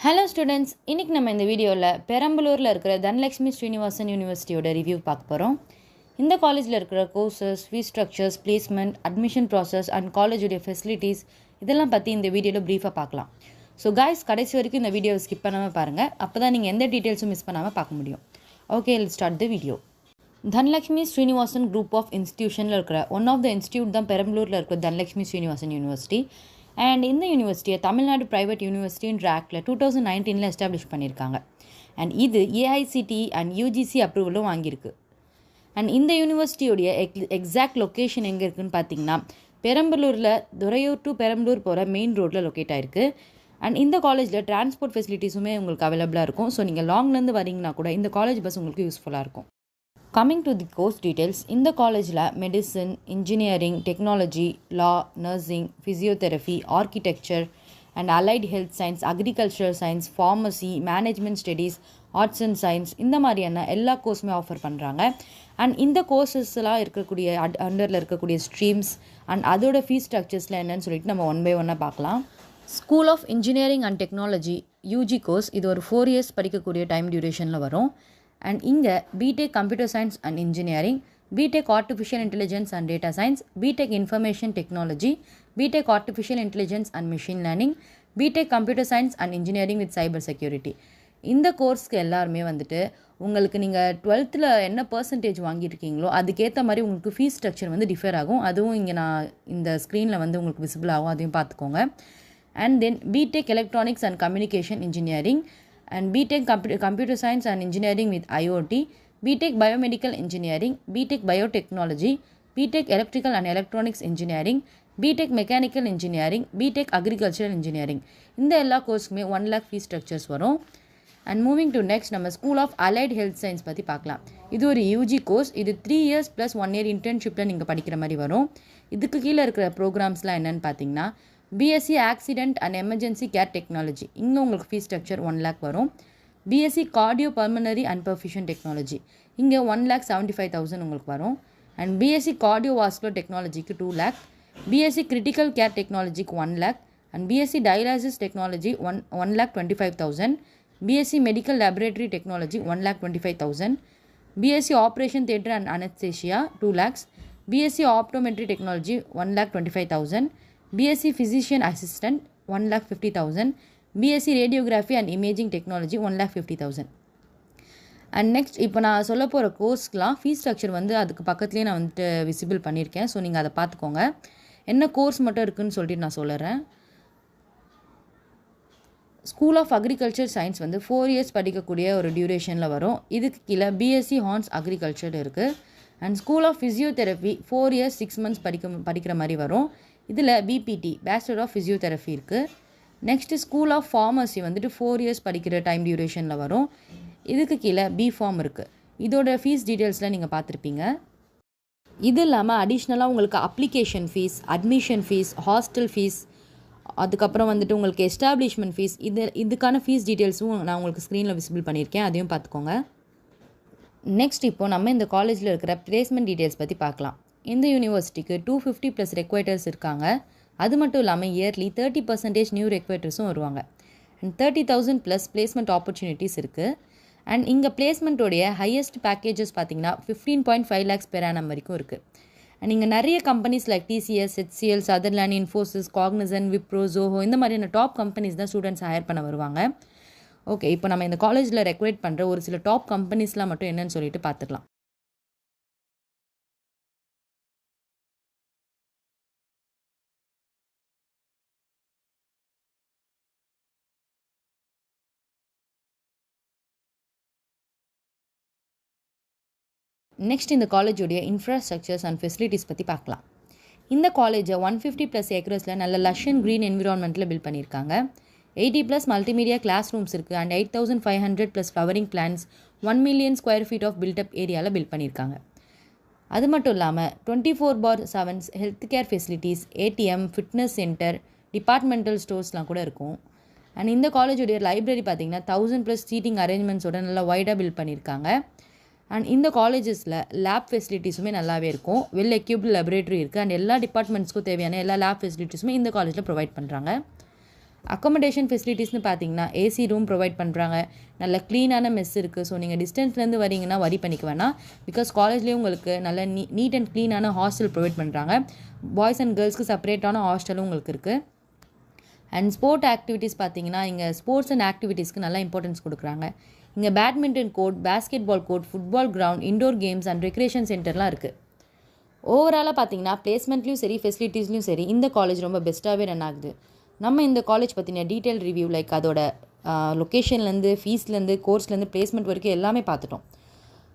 Hello students, இன்றைக்கி நம்ம இந்த வீடியோவில் பெரம்பலூரில் இருக்கிற தனலக்ஷ்மி ஸ்ரீனிவாசன் யூனிவர்சிட்டியோட ரிவ்யூ பார்க்க போகிறோம். இந்த காலேஜில் இருக்கிற courses, fees structures, placement, admission process and காலேஜுடைய ஃபெசிலிட்டிஸ் இதெல்லாம் பற்றி இந்த வீடியோவில் ப்ரீஃபாக பார்க்கலாம். ஸோ காய்ஸ், கடைசி வரைக்கும் இந்த வீடியோவை ஸ்கிப் பண்ணாமல் பாருங்கள். அப்போ தான் நீங்கள் எந்த டீட்டெயில்ஸும் மிஸ் பண்ணாமல் பார்க்க முடியும். Okay, let's start the video. Dhanalakshmi Srinivasan group of இன்ஸ்டியூஷனில் இருக்கிற ஒன் ஆஃப் த இன்ஸ்டியூட் தான் பெரம்பலூரில் இருக்கிற தனலக்ஷ்மி ஸ்ரீனிவாசன் யூனிவர்சிட்டி. அண்ட் இந்த யூனிவர்சிட்டியை தமிழ்நாடு ப்ரைவேட் யூனிவர்சிட்டின்ற ஆக்டில் 2019 எஸ்டாப்ளிஷ் பண்ணியிருக்காங்க. அண்ட் இது ஏஐசிடி அண்ட் யூஜிசி அப்ரூவலும் வாங்கியிருக்கு. அண்ட் இந்த யூனிவர்சிட்டியோடைய எக்ஸாக்ட் லொக்கேஷன் எங்கே இருக்குதுன்னு பார்த்தீங்கன்னா, பெரம்பலூரில் துறையூர் டு பெரம்பலூர் போகிற மெயின் ரோட்டில் லொக்கேட் ஆகிருக்கு. அண்ட் இந்த காலேஜில் டிரான்ஸ்போர்ட் ஃபெசிலிட்டிஸுமே உங்களுக்கு அவைலபிளாக இருக்கும். ஸோ நீங்கள் லாங்லேருந்து வரீங்கன்னா கூட இந்த காலேஜ் பஸ் உங்களுக்கு யூஸ்ஃபுல்லாக இருக்கும். Coming to the course details, இந்த காலேஜில் medicine, engineering, technology, law, nursing, physiotherapy, architecture and allied health science, agriculture science, pharmacy, management studies, arts and science இந்த மாதிரியான எல்லா கோர்ஸுமே ஆஃபர் பண்ணுறாங்க. அண்ட் இந்த கோர்சஸ்லாம் இருக்கக்கூடிய அண்டரில் இருக்கக்கூடிய ஸ்ட்ரீம்ஸ் அண்ட் அதோட ஃபீஸ் ஸ்ட்ரக்சர்ஸில் என்னன்னு சொல்லிட்டு நம்ம ஒன் பை ஒன்னாக பார்க்கலாம். School of engineering and technology UG course, இது ஒரு 4 years படிக்கக்கூடிய டைம் டியூரேஷனில் வரும். அண்ட் இங்கே BTech computer science and engineering, BTech artificial intelligence and data science, BTech information technology, BTech artificial intelligence and machine learning, BTech computer science and engineering with cyber security. இந்த கோர்ஸ்க்கு எல்லாருமே வந்துட்டு உங்களுக்கு நீங்கள் 12th என்ன percentage வாங்கியிருக்கீங்களோ அதுக்கேற்ற மாதிரி உங்களுக்கு ஃபீஸ் ஸ்ட்ரக்சர் வந்து டிஃபர் ஆகும். அதுவும் இங்கே நான் இந்த ஸ்க்ரீனில் வந்து உங்களுக்கு விசிபிள் ஆகும், அதையும் பார்த்துக்கோங்க. And then BTech electronics and communication engineering and BTech Computer Science and Engineering with IoT, BTech Biomedical Engineering, BTech Biotechnology, BTech Electrical and Electronics Engineering, BTech Mechanical Engineering, BTech Agricultural Engineering. இந்த எல்லா கோர்ஸ்க்குமே 1 lakh fees structures வரும். And moving to next, நம்ம school of allied health science பற்றி பார்க்கலாம். இது ஒரு UG course. இது 3 years + 1 year இன்டர்ன்ஷிப்பில் நீங்கள் படிக்கிற மாதிரி வரும். இதுக்கு கீழே இருக்கிற ப்ரோக்ராம்ஸ்லாம் என்னென்னு பார்த்தீங்கன்னா, BSc accident and emergency care technology, இங்கே உங்களுக்கு ஃபீஸ் ஸ்ட்ரக்சர் 1 lakh வரும். BSc cardio pulmonary and perfusion technology, இங்கே 1,75,000 உங்களுக்கு வரும். அண்ட் பிஎஸ்சி கார்டியோ வாஸ்குலர் டெக்னாலஜிக்கு 2 lakh, பிஎஸ்சி கிரிட்டிக்கல் கேர் டெக்னாலஜிக்கு 1 lakh, and BSc dialysis technology 1,25,000, BSc medical laboratory technology 1,25,000, BSc operation theatre and anaesthesia 2 lakhs, BSc optometry technology 1,25,000, BSc Physician Assistant 1,50,000, BSc Radiography and Imaging Technology 1,50,000. And next, இப்போ நான் சொல்ல போகிற கோர்ஸ்க்கெலாம் fees structure வந்து அதுக்கு பக்கத்துலேயே நான் வந்துட்டு விசிபிள் பண்ணியிருக்கேன். ஸோ நீங்கள் அதை பார்த்துக்கோங்க. என்ன கோர்ஸ் மட்டும் இருக்குதுன்னு சொல்லிட்டு நான் சொல்லுறேன். ஸ்கூல் ஆஃப் அக்ரிகல்ச்சர் சயின்ஸ் வந்து 4 years படிக்கக்கூடிய ஒரு டியூரேஷனில் வரும். இதுக்கு கீழே பிஎஸ்சி ஹார்ன்ஸ் அக்ரிகல்ச்சர் இருக்குது. And school of physiotherapy 4 years 6 months படிக்கிற மாதிரி வரும். இதில் பிபிடி பேச்சுலர் ஆஃப் ஃபிசியோதெரப்பி இருக்குது. நெக்ஸ்ட்டு ஸ்கூல் ஆஃப் ஃபார்மசி வந்துட்டு 4 years படிக்கிற டைம் டியூரேஷனில் வரும். இதுக்கு கீழே பிஃபார்ம் இருக்குது. இதோட ஃபீஸ் டீட்டெயில்ஸ்லாம் நீங்கள் பார்த்துருப்பீங்க. இது இல்லாமல் அடிஷ்னலாக உங்களுக்கு application fees, admission fees, hostel fees, அதுக்கப்புறம் வந்துட்டு உங்களுக்கு எஸ்டாப்ளிஷ்மெண்ட் ஃபீஸ், இதுக்கான ஃபீஸ் டீட்டெயில்ஸும் நான் உங்களுக்கு ஸ்க்ரீனில் விசிபிள் பண்ணியிருக்கேன், அதையும் பார்த்துக்கோங்க. நெக்ஸ்ட், இப்போ நம்ம இந்த காலேஜில் இருக்கிற பிளேஸ்மெண்ட் டீட்டெயில்ஸ் பற்றி பார்க்கலாம். இந்த யூனிவர்சிட்டிக்கு 250+ ரெக்வைட்டர்ஸ் இருக்காங்க. அது மட்டும் இல்லாமல் இயர்லி 30% நியூ ரெக்வைட்டர்ஸும் வருவாங்க. அண்ட் 30,000+ பிளேஸ்மெண்ட் ஆப்பர்ச்சுனிட்டிஸ் இருக்குது. அண்ட் இங்கே பிளேஸ்மெண்ட்டோடைய ஹையஸ்ட் பேக்கேஜஸ் பார்த்தீங்கன்னா 15.5 lakhs per annum வரைக்கும் இருக்குது. அண்ட் இங்கே நிறைய companies like TCS, HCL, Sutherland, Infosys, Cognizant, Wipro, Zoho இந்த மாதிரியான டாப் கம்பெனிஸ் தான் ஸ்டூடெண்ட்ஸ் ஹையர் பண்ண வருவாங்க. ஓகே, இப்போ நம்ம இந்த காலேஜில் ரெக்வைட் பண்ணுற ஒரு சில டாப் கம்பெனிஸ்லாம் மட்டும் என்னன்னு சொல்லிட்டு பார்த்துக்கலாம். நெக்ஸ்ட், இந்த காலேஜோடைய இன்ஃப்ராஸ்ட்ரக்சர்ஸ் அண்ட் ஃபெசிலிட்டிஸ் பற்றி பார்க்கலாம். இந்த காலேஜை 150+ acres நல்ல லஷ் அண்ட் க்ரீன் என்விரான்மெண்ட்டில் பில்ட் பண்ணியிருக்காங்க. 80+ மல்டிமீடியா கிளாஸ் ரூம்ஸ் இருக்குது. அண்ட் 8,500+ flowering plants, 1 million square feet of built up ஏரியாவில் பில்ட் பண்ணியிருக்காங்க. அது மட்டும் இல்லாமல் 24/7 health care facilities, ATM, fitness centre, departmental ஸ்டோர்ஸ்லாம் கூட இருக்கும். அண்ட் இந்த காலேஜோடைய லைப்ரரி பார்த்திங்கன்னா 1,000+ சீட்டிங் அரேஞ்ச்மெண்ட்ஸோட நல்லா வைடாக பில்ட் பண்ணியிருக்காங்க. அண்ட் இந்த காலேஜஸில் லேப் ஃபெசிலிட்டிஸுமே நல்லாவே இருக்கும். வெல் எக்யூப்டு லேபரேட்டரி இருக்குது. அண்ட் எல்லா டிபார்ட்மெண்ட்ஸ்க்கும் தேவையான எல்லா லேப் ஃபெசிலிட்டிஸுமே இந்த காலேஜில் ப்ரொவைட் பண்ணுறாங்க. அக்காமடேஷன் ஃபெசிலிட்டிஸ்னு பார்த்தீங்கன்னா ஏசி ரூம் ப்ரொவைட் பண்ணுறாங்க, நல்ல க்ளீனான மெஸ் இருக்குது. ஸோ நீங்கள் டிஸ்டன்ஸ்லேருந்து வரீங்கன்னா வரி பண்ணிக்க வேணாம். பிகாஸ் காலேஜ்லேயும் உங்களுக்கு நல்ல நீட் அண்ட் க்ளீனான ஹாஸ்டல் ப்ரொவைட் பண்ணுறாங்க. பாய்ஸ் அண்ட் கேர்ள்ஸ்க்கு செப்பரேட்டான ஹாஸ்டலும் உங்களுக்கு இருக்குது. அண்ட் ஸ்போர்ட் ஆக்டிவிட்டீஸ் பார்த்தீங்கன்னா இங்கே ஸ்போர்ட்ஸ் அண்ட் ஆக்டிவிட்டீஸ்க்கு நல்லா இம்பார்ட்டன்ஸ் கொடுக்குறாங்க. இங்கே badminton court, basketball court, football ground, indoor games and recreation சென்டர்லாம் இருக்குது. ஓவராலாக பார்த்தீங்கன்னா பிளேஸ்மெண்ட்லேயும் சரி ஃபெசிலிட்டிஸ்லையும் சரி இந்த காலேஜ் ரொம்ப பெஸ்ட்டாகவே ரன் ஆகுது. நம்ம இந்த காலேஜ் பற்றின டீட்டெயில் ரிவ்யூ லைக் அதோட லொக்கேஷன்லேருந்து, ஃபீஸ்லேருந்து, கோர்ஸ்லேருந்து, பிளேஸ்மெண்ட் வரைக்கும் எல்லாமே பார்த்துட்டோம்.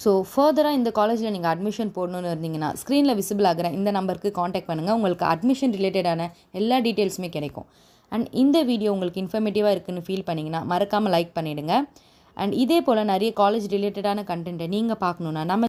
ஸோ ஃபர்தராக இந்த காலேஜில் நீங்கள் அட்மிஷன் போடணுன்னு இருந்தீங்கன்னா ஸ்க்ரீனில் விசிபிள் ஆகிற இந்த நம்பருக்கு காண்டாக்ட் பண்ணுங்கள். உங்களுக்கு அட்மிஷன் ரிலேட்டடான எல்லா டீட்டெயில்ஸுமே கிடைக்கும். அண்ட் இந்த வீடியோ உங்களுக்கு இன்ஃபர்மேட்டிவாக இருக்குன்னு ஃபீல் பண்ணிங்கன்னா மறக்காமல் லைக் பண்ணிவிடுங்க. அண்ட் இதே போல் நிறைய காலேஜ் ரிலேட்டடான கண்டென்ட்டை நீங்கள் பார்க்கணுன்னா நம்ம